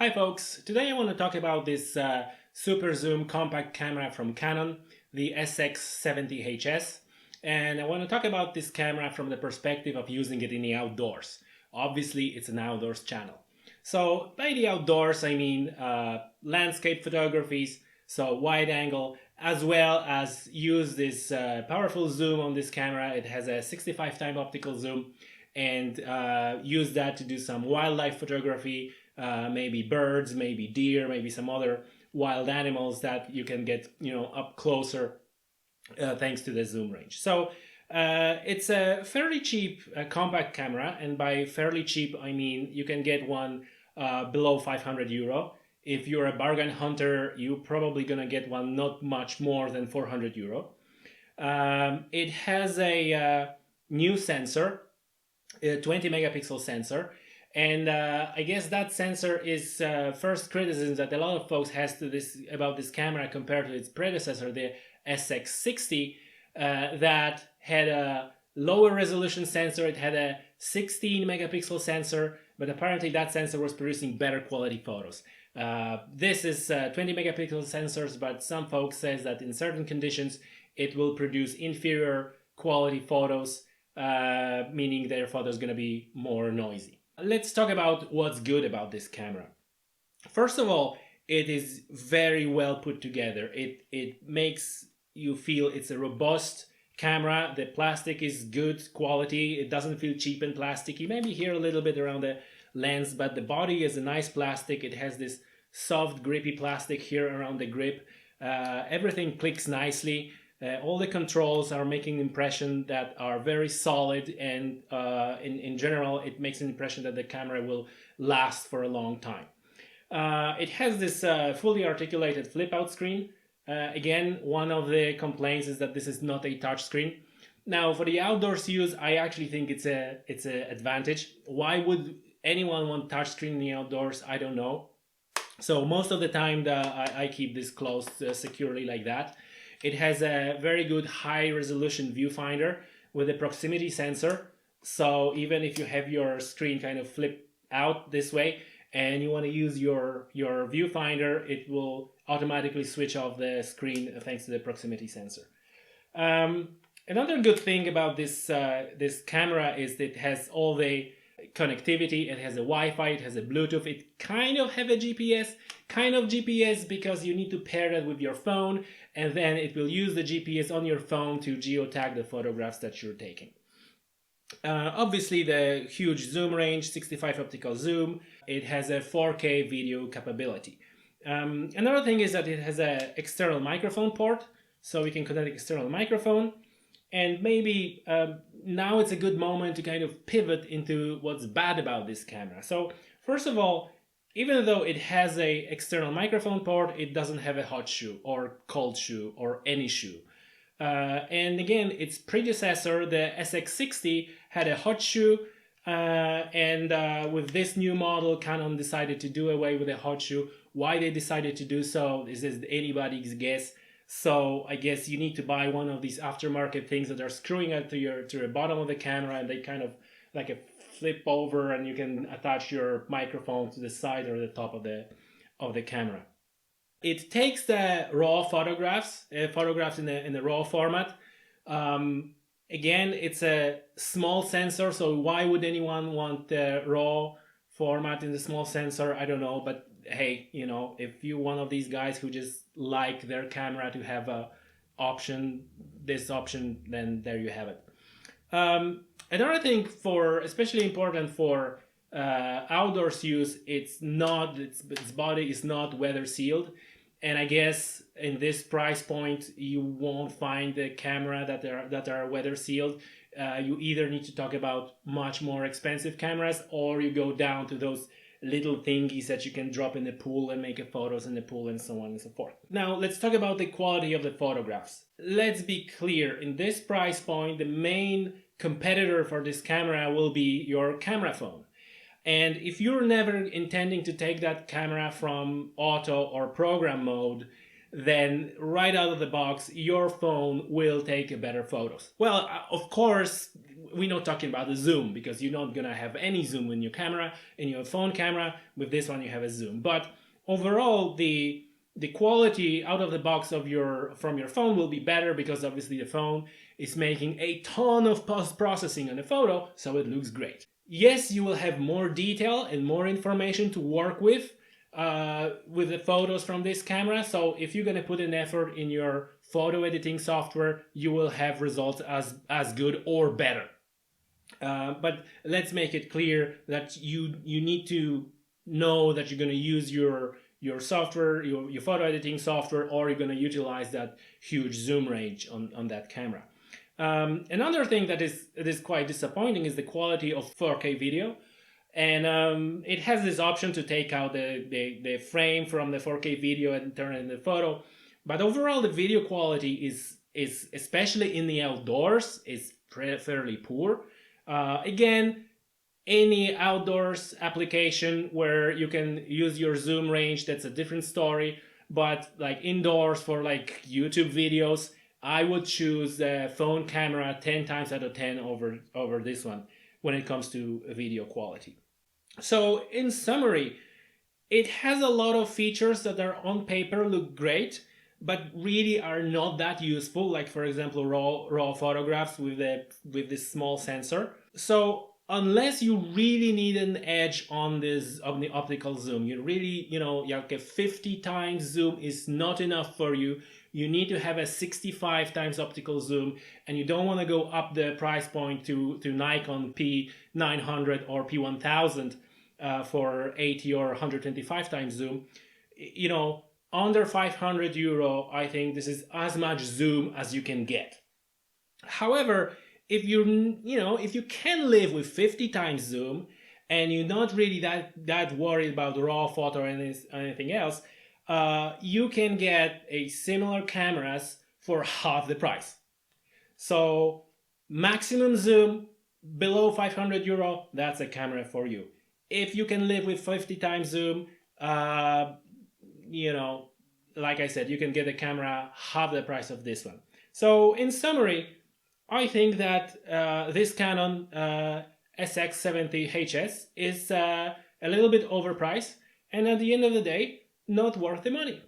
Hi folks, today I want to talk about this super zoom compact camera from Canon, the SX70 HS, and I want to talk about this camera from the perspective of using it in the outdoors. Obviously it's an outdoors channel. So by the outdoors I mean landscape photographies, so wide angle, as well as use this powerful zoom on this camera. It has a 65 time optical zoom, and use that to do some wildlife photography, maybe birds, maybe deer, maybe some other wild animals that you can get up closer thanks to the zoom range. So it's a fairly cheap compact camera, and by fairly cheap I mean you can get one below 500 euro. If you're a bargain hunter, you're probably gonna get one not much more than 400 euro. It has a new sensor, a 20 megapixel sensor, and I guess that sensor is first criticism that a lot of folks has to this about this camera compared to its predecessor, the SX60, that had a lower resolution sensor. It had a 16 megapixel sensor, but apparently that sensor was producing better quality photos. This is 20 megapixel sensors, but some folks says that in certain conditions it will produce inferior quality photos, meaning their photo is going to be more noisy. Let's talk about what's good about this camera. First of all, it is very well put together. It makes you feel it's a robust camera. The plastic is good quality. It doesn't feel cheap and plasticky. Maybe here a little bit around the lens, but the body is a nice plastic. It has this soft grippy plastic here around the grip. Everything clicks nicely. All the controls are making an impression that are very solid, and in general it makes an impression that the camera will last for a long time. It has this fully articulated flip out screen. Again, one of the complaints is that this is not a touch screen. Now for the outdoors use, I actually think it's an advantage. Why would anyone want touch screen in the outdoors? I don't know. So most of the time I keep this closed securely like that. It has a very good high resolution viewfinder with a proximity sensor. So even if you have your screen kind of flip out this way and you want to use your viewfinder, it will automatically switch off the screen thanks to the proximity sensor. Another good thing about this camera is that it has all the connectivity. It has a Wi-Fi, it has a Bluetooth, it kind of have a GPS because you need to pair that with your phone, and then it will use the GPS on your phone to geotag the photographs that you're taking. Obviously the huge zoom range, 65 optical zoom. It has a 4K video capability. Another thing is that it has an external microphone port, so we can connect external microphone. And maybe now it's a good moment to kind of pivot into what's bad about this camera. So first of all, even though it has a external microphone port, it doesn't have a hot shoe or cold shoe or any shoe. And again, its predecessor, the SX60, had a hot shoe, and with this new model, Canon decided to do away with the hot shoe. Why they decided to do so is anybody's guess. So I guess you need to buy one of these aftermarket things that are screwing out to the bottom of the camera, and they kind of like a flip over, and you can attach your microphone to the side or the top of the camera. It takes the raw photographs in the raw format. Again, it's a small sensor, so why would anyone want the raw format in the small sensor? I don't know, but hey, if you're one of these guys who just like their camera to have this option, then there you have it. Another thing especially important for outdoors use, its body is not weather sealed, and I guess in this price point you won't find the camera that are weather sealed. You either need to talk about much more expensive cameras, or you go down to those little thingies that you can drop in the pool and make photos in the pool and so on and so forth. Now let's talk about the quality of the photographs. Let's be clear, in this price point the main competitor for this camera will be your camera phone. And if you're never intending to take that camera from auto or program mode, then right out of the box your phone will take better photos. Well, of course, we're not talking about the zoom, because you're not gonna have any zoom in your camera, in your phone camera. With this one you have a zoom, but overall the quality out of the box of from your phone will be better, because obviously the phone is making a ton of post-processing on the photo, so it looks great. Yes, you will have more detail and more information to work with the photos from this camera. So if you're going to put an effort in your photo editing software, you will have results as good or better. But let's make it clear that you need to know that you're going to use your software, your photo editing software, or you're going to utilize that huge zoom range on that camera. Another thing that is quite disappointing is the quality of 4K video. And it has this option to take out the frame from the 4K video and turn it into photo. But overall, the video quality is especially in the outdoors, is fairly poor. Again, any outdoors application where you can use your zoom range, that's a different story. But like indoors for like YouTube videos, I would choose the phone camera 10 times out of 10 over this one when it comes to video quality. So in summary, it has a lot of features that are on paper look great, but really are not that useful. Like for example, raw photographs with this small sensor. So unless you really need an edge on the optical zoom, you really, like a 50 times zoom is not enough for you. You need to have a 65 times optical zoom, and you don't want to go up the price point to Nikon P900 or P1000 for 80 or 125 times zoom. Under 500 euro, I think this is as much zoom as you can get. However, if you can live with 50 times zoom and you're not really that worried about raw photo or anything else, you can get a similar cameras for half the price. So maximum zoom below 500 euro, that's a camera for you. If you can live with 50 times zoom, like I said, you can get a camera half the price of this one. So in summary, I think that this Canon SX70 HS is a little bit overpriced, and at the end of the day, not worth the money.